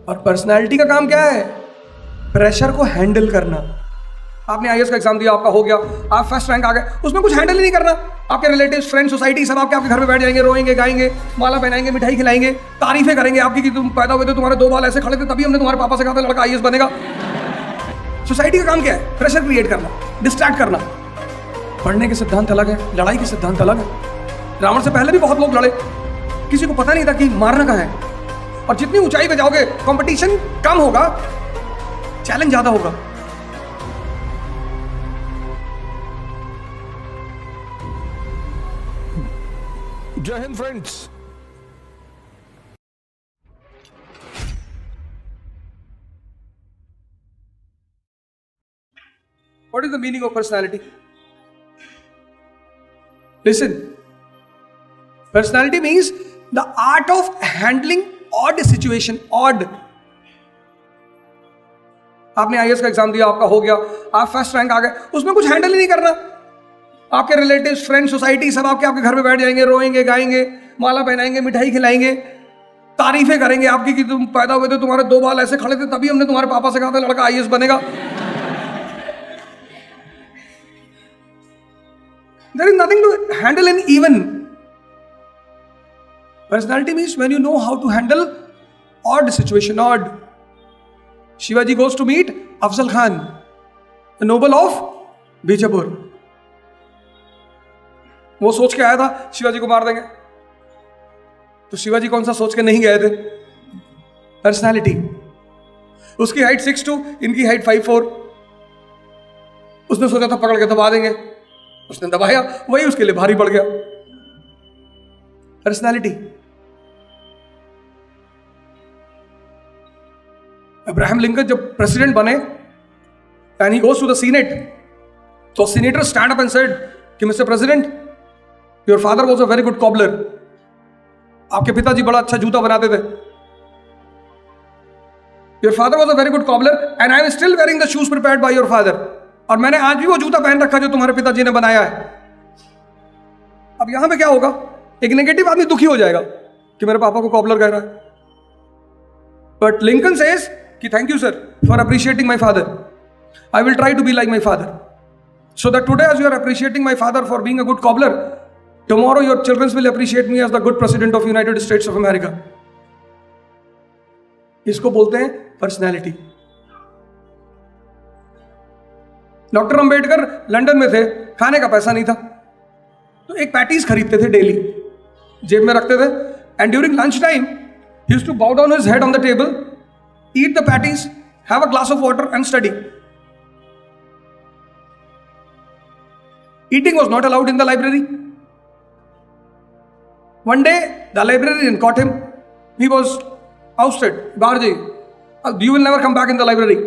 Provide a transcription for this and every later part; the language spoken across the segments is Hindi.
और पर्सनालिटी का काम क्या है? प्रेशर को हैंडल करना। आपने आईएएस का एग्जाम दिया, आपका हो गया, आप फर्स्ट रैंक आ गए, उसमें कुछ हैंडल ही नहीं करना। आपके रिलेटिव्स, फ्रेंड्स, सोसाइटी सब आपके घर पे बैठ जाएंगे, रोएंगे, गाएंगे, माला पहनाएंगे, मिठाई खिलाएंगे, तारीफें करेंगे आपकी कि तुम पैदा हुए थे, तुम्हारे 2 बाल ऐसे खड़े थे, तभी हमने तुम्हारे पापा से कहा था लड़का आईएएस बनेगा। सोसाइटी का काम क्या है? प्रेशर क्रिएट करना, डिस्ट्रैक्ट करना। पढ़ने के सिद्धांत अलग है, लड़ाई के सिद्धांत अलग है। रावण से पहले भी बहुत लोग लड़े, किसी को पता नहीं था कि मारना कहाँ है। और जितनी ऊंचाई पे जाओगे कंपटीशन कम होगा, चैलेंज ज्यादा होगा। जय Hind friends. What is the meaning of personality? Listen, personality means the art of handling odd situation. Odd. आपने आईएएस का एग्जाम दिया, आपका हो गया, आप फर्स्ट रैंक आ गए, उसमें कुछ हैंडल ही नहीं करना। आपके रिलेटिव्स, फ्रेंड्स, सोसाइटी सब आपके घर पे बैठ जाएंगे, रोएंगे, गाएंगे, माला पहनाएंगे, मिठाई खिलाएंगे, तारीफें करेंगे आपकी कि तुम पैदा हुए थे, तुम्हारे 2 बाल ऐसे खड़े थे, तभी हमने तुम्हारे पापा से कहा था लड़का आईएएस बनेगा। There is nothing to handle in even. Personality means when you know how to handle odd situation. Odd. Shivaji goes to meet Afzal Khan, the noble of Bijapur. वो सोच के आया था शिवाजी को मार देंगे, तो शिवाजी कौन सा सोच के नहीं गए थे? पर्सनालिटी। उसकी हाइट 6'2", इनकी हाइट 5'4". उसने सोचा था पकड़ के दबा देंगे, उसने दबाया, वही उसके लिए भारी पड़ गया। पर्सनालिटी। अब्राहम लिंकन जब प्रेसिडेंट बने and he goes to the senate, तो senator stand up and said कि mister president, your father was a very good cobbler. आपके पिताजी बड़ा अच्छा जूता बनाते थे। Your father was a very good cobbler and I am still wearing the shoes prepared by your father. और मैंने आज भी वो जूता पहन रखा जो तुम्हारे पिताजी ने बनाया है। अब यहां पे क्या होगा? एक नेगेटिव आदमी दुखी हो जाएगा कि मेरे पापा को कॉबलर कह रहा है, बट लिंकन सेज कि thank you sir for appreciating my father, I will try to be like my father, so that today as you are appreciating my father for being a good cobbler, tomorrow your children will appreciate me as the good president of United States of America. इसको बोलते हैं पर्सनैलिटी। डॉक्टर अंबेडकर लंदन में थे, खाने का पैसा नहीं था, तो एक पैटीज खरीदते थे डेली, जेब में रखते थे, and during lunch time he used to bow down his head on the table, eat the patties, have a glass of water and study. Eating was not allowed in the library. One day, the librarian caught him. He was ousted. Barji, you will never come back in the library.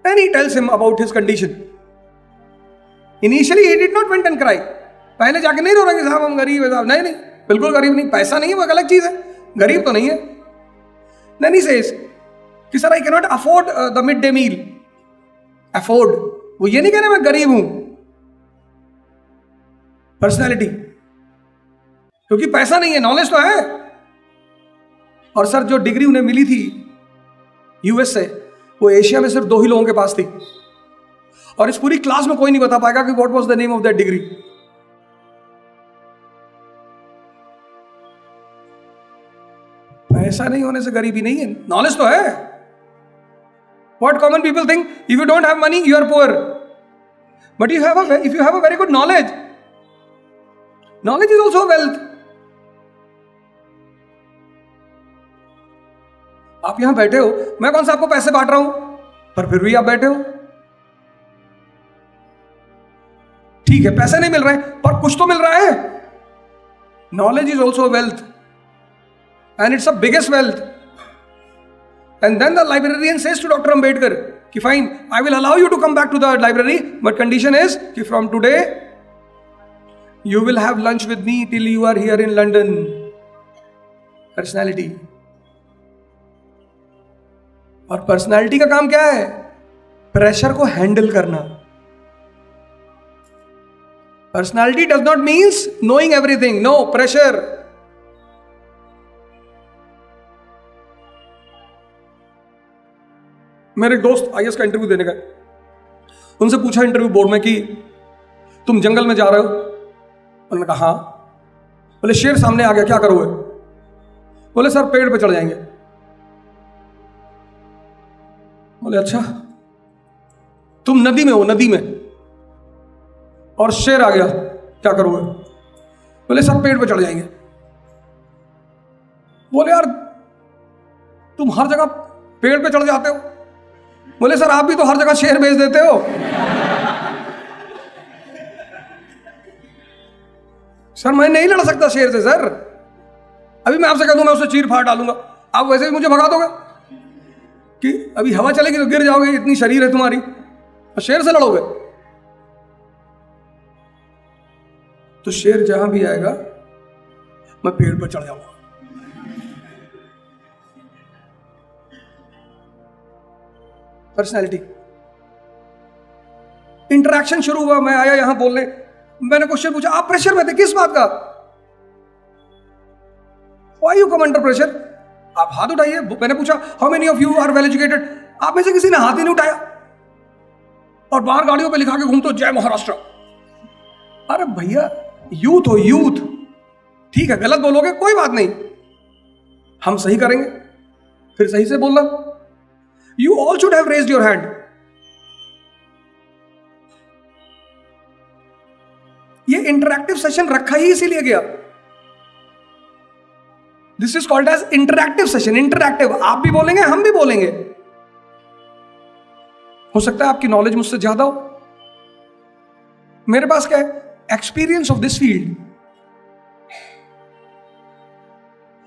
And he tells him about his condition. Initially, he did not went and cry. पहले जाके नहीं रो रहा कि साहब हम गरीब है साहब, नहीं नहीं, बिल्कुल गरीब नहीं, पैसा नहीं है, वो अलग चीज है, गरीब तो नहीं है। Then he says कि sir I cannot afford the midday meal. Afford, वो ये नहीं कह रहा मैं गरीब हूं। पर्सनैलिटी, क्योंकि पैसा नहीं है, नॉलेज तो है। और सर जो डिग्री उन्हें मिली थी यूएस से, वो एशिया में सिर्फ 2 ही लोगों के पास थी, और इस पूरी क्लास में कोई नहीं बता पाएगा कि what was the name of that degree. पैसा नहीं होने से गरीबी नहीं है, नॉलेज तो है। What common people think, if you don't have money, you are poor. But if you have a very good knowledge, knowledge is also wealth. आप यहां बैठे हो, मैं कौन सा आपको पैसे बांट रहा हूं, पर फिर भी आप बैठे हो। ठीक है, पैसे नहीं मिल रहे हैं, पर कुछ तो मिल रहा है। Knowledge is also wealth, and it's the biggest wealth. And then the librarian says to Dr. Ambedkar, कि fine, I will allow you to come back to the library, but condition is कि from today you will have lunch with me till you are here in London. Personality. और पर्सनालिटी का काम क्या है? प्रेशर को हैंडल करना। Personality does not means knowing everything, no, pressure. मेरे एक दोस्त आईएएस का इंटरव्यू देने गए, उनसे पूछा इंटरव्यू बोर्ड में कि तुम जंगल में जा रहे हो? उन्होंने कहा हाँ। बोले शेर सामने आ गया, क्या करोगे? बोले सर पेड़ पे चढ़ जाएंगे। बोले अच्छा। तुम नदी में हो, नदी में, और शेर आ गया, क्या करोगे? बोले सर पेड़ पे चढ़ जाएंगे। बोले यार तुम हर जगह पेड़ पे चढ़ जाते हो। बोले सर आप भी तो हर जगह शेर बेच देते हो। सर मैं नहीं लड़ सकता शेर से सर, अभी मैं आपसे कह दूं मैं उसे चीर फाड़ डालूंगा, आप वैसे भी मुझे भगा दोगे कि अभी हवा चलेगी तो गिर जाओगे, इतनी शरीर है तुम्हारी, और शेर से लड़ोगे? तो शेर जहां भी आएगा मैं पेड़ पर चढ़ जाऊंगा। पर्सनैलिटी, इंटरेक्शन शुरू हुआ, मैं आया यहां बोलने, मैंने क्वेश्चन पूछा आप प्रेशर में थे, किस बात का? Why you come under pressure? आप हाथ उठाइए। मैंने पूछा how many of you are well educated, आप में से किसी ने हाथ ही नहीं उठाया, और बाहर गाड़ियों पे लिखा के घूमते हो जय महाराष्ट्र। अरे भैया यूथ हो, यूथ, ठीक है गलत बोलोगे कोई बात नहीं, हम सही करेंगे, फिर सही से बोलना। You all should have raised your hand. ये इंटरैक्टिव सेशन रखा ही इसीलिए गया। This is called as interactive session. Interactive, आप भी बोलेंगे हम भी बोलेंगे। हो सकता है आपकी नॉलेज मुझसे ज्यादा हो, मेरे पास क्या है, experience of this field.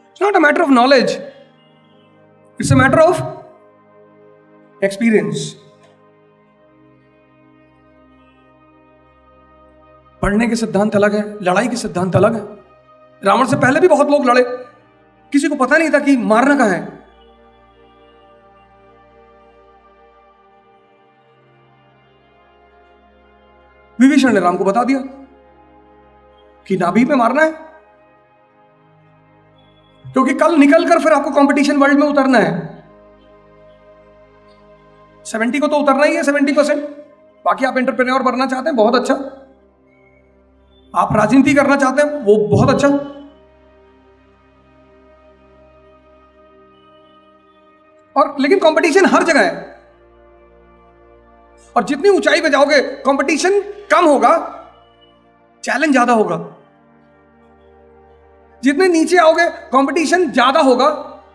It's not a matter of knowledge, it's a matter of experience. पढ़ने के सिद्धांत अलग है, लड़ाई के सिद्धांत अलग है। रावण से पहले भी बहुत लोग लड़े, किसी को पता नहीं था कि मारना कहां है। विभीषण ने राम को बता दिया कि नाभि पे मारना है, क्योंकि कल निकलकर फिर आपको कंपटीशन वर्ल्ड में उतरना है। 70 को तो उतरना ही है, 70%। बाकी आप एंटरप्रेन्योर बनना चाहते हैं, बहुत अच्छा। आप राजनीति करना चाहते हैं, वो बहुत अच्छा। और लेकिन कंपटीशन हर जगह है, और जितनी ऊंचाई पे जाओगे कंपटीशन कम होगा, चैलेंज ज्यादा होगा। जितने नीचे आओगे कंपटीशन ज्यादा होगा,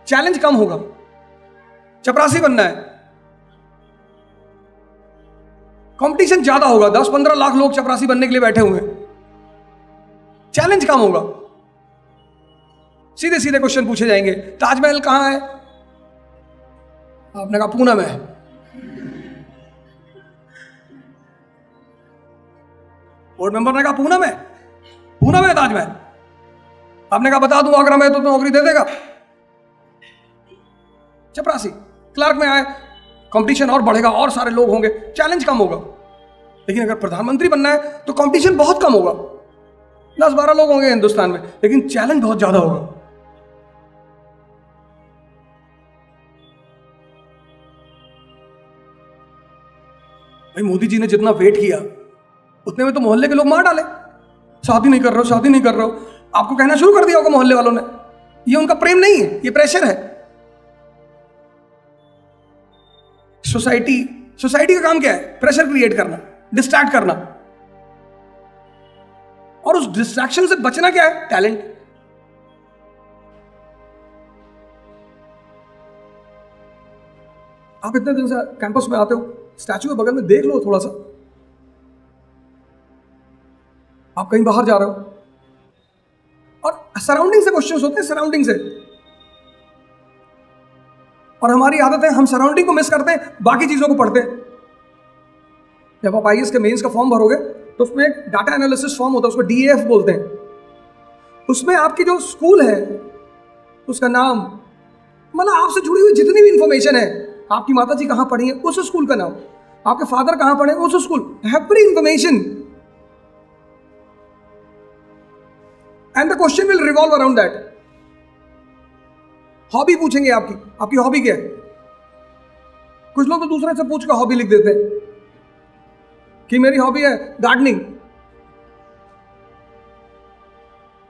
चैलेंज कम होगा। चपरासी बनना है, कंपटीशन ज्यादा होगा, 10-15 लाख लोग चपरासी बनने के लिए बैठे हुए हैं, चैलेंज कम होगा। सीधे सीधे क्वेश्चन पूछे जाएंगे, ताजमहल कहां है? आपने कहा पूना में है। बोर्ड मेंबर ने कहा पूना में, पूना में है ताजमहल। आपने कहा बता दूं आगरा में तो नौकरी दे देगा। चपरासी क्लर्क में आए, कंपटीशन और बढ़ेगा, और सारे लोग होंगे, चैलेंज कम होगा। लेकिन अगर प्रधानमंत्री बनना है तो कंपटीशन बहुत कम होगा, 10-12 लोग होंगे हिंदुस्तान में, लेकिन चैलेंज बहुत ज्यादा होगा। भाई मोदी जी ने जितना वेट किया उतने में तो मोहल्ले के लोग मार डाले, शादी नहीं कर रहे हो, शादी नहीं कर रहे हो। आपको कहना शुरू कर दिया होगा मोहल्ले वालों ने, ये उनका प्रेम नहीं है, ये प्रेशर है। सोसाइटी का काम क्या है? प्रेशर क्रिएट करना, डिस्ट्रैक्ट करना। और उस डिस्ट्रैक्शन से बचना क्या है? टैलेंट। आप इतने दिन से कैंपस में आते हो, स्टैचू के बगल में देख लो थोड़ा सा। आप कहीं बाहर जा रहे हो और सराउंडिंग से क्वेश्चंस होते हैं, सराउंडिंग से। और हमारी आदत है हम सराउंडिंग को मिस करते हैं, बाकी चीजों को पढ़ते हैं। जब आप आईएएस के मेंस का फॉर्म भरोगे तो उसमें एक डाटा एनालिसिस फॉर्म होता है, उसको डीएएफ बोलते हैं। उसमें आपकी जो स्कूल है उसका नाम, मतलब आपसे जुड़ी हुई जितनी भी इंफॉर्मेशन है, आपकी माता जी कहां पढ़ी है उस स्कूल का नाम, आपके फादर कहां पढ़े उस school, every information. And the question will revolve around that. Hobby पूछेंगे आपकी हॉबी क्या है? कुछ लोग तो दूसरे से पूछ कर हॉबी लिख देते हैं कि मेरी हॉबी है गार्डनिंग।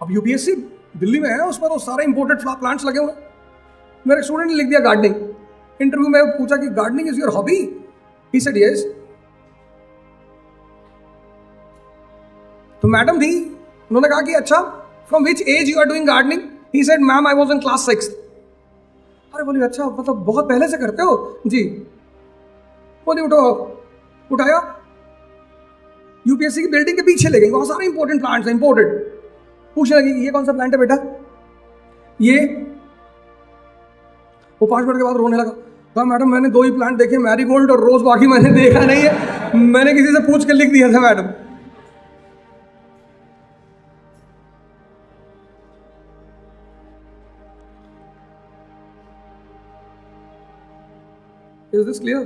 अब यूपीएससी दिल्ली में है, उसमें तो सारे इंपोर्टेड प्लांट्स लगे हुए हैं। मेरे स्टूडेंट ने लिख दिया गार्डनिंग। इंटरव्यू में पूछा कि gardening is your hobby? He said yes. तो मैडम थी, उन्होंने कहा कि अच्छा from which age you are doing gardening? He said ma'am I was in class 6। अरे बोली अच्छा, मतलब बहुत पहले से करते हो? जी। बोली उठो, उठाया, यूपीएससी की बिल्डिंग के पीछे ले गई, वहां सारे इंपॉर्टेंट प्लांट्स हैं, इंपोर्टेड। पूछने लगी ये कौन सा प्लांट है बेटा? ये। वो 5 मिनट के बाद रोने लगा। कहा मैडम मैंने 2 ही प्लांट देखे, मैरीगोल्ड और रोज, बाकी मैंने देखा नहीं है, मैंने किसी से पूछ के लिख दिया था मैडम। Is this clear?